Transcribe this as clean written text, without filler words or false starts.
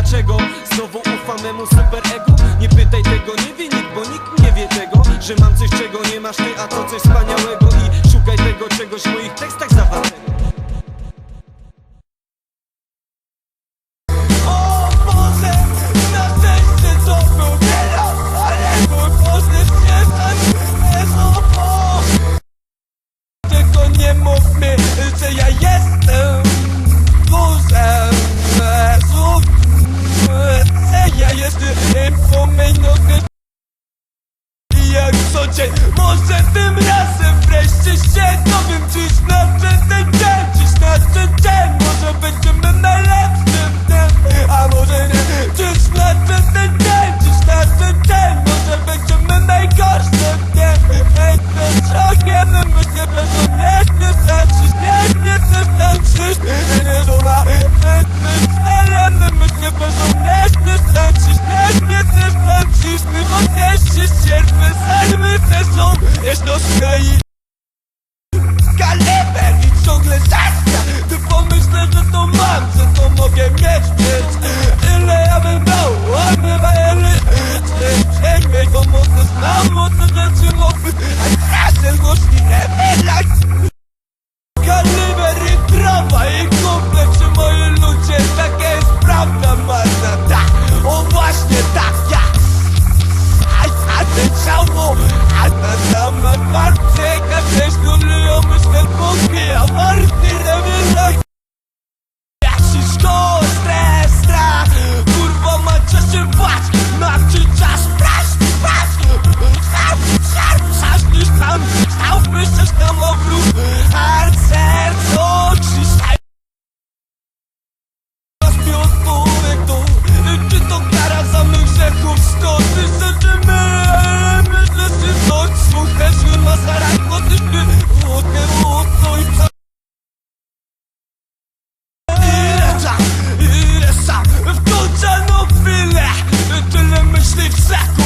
dlaczego znowu ufam memu super ego. Nie pytaj tego, nie wie nikt, bo nikt nie wie tego, że mam coś, czego nie masz ty, a to coś wspaniałego. I szukaj tego czegoś w moich tekstach zawartego. Nie mów mi, że ja jestem luzem. Ja jestem pomyślny jak co dzień. Może tym razem wreszcie się dowiem, dziś znaczy ten dzień, dziś znaczy dzień. Może będziemy najlepszym dniem, a może nie. Dziś znaczy ten dzień, dziś znaczy dzień. Może będziemy najgorszym dniem. Ej, to trochę myślę, że nie znaczysz, nie znaczysz. Nie doma, ale myślę, że nie znaczysz, nie znaczysz. Odnieście sierpy, salmy te są, jest to skoi kaliber i ciągle zaska. Ty pomyślę, że to mam, że to mogę mieć. Ile ja bym dał, on chyba ile przejmie, bo mocno znam, mocno rzeczy mogły, a razem głośni rewelak. Kaliber i trawa i kumple, czy moi ludzie, taka jest prawda marna, tak, o właśnie tak, ja. A ty ciało, a ta sama partyka, też lubią myślę Bogi, a warty rewelak. Ja się szkołę, stres, strach, kurwa ma czas się bać, macie czas, niż tam, stałby się tam obrót, hard serc, oczy, mi odpowiedź to, czy to kara za mych grzechów 100 tysięcy myślę, że coś słuchasz, ma zaraz potyszny, łódkę i co. Ile sam, wkończoną chwilę, tyle myśli w sekundę.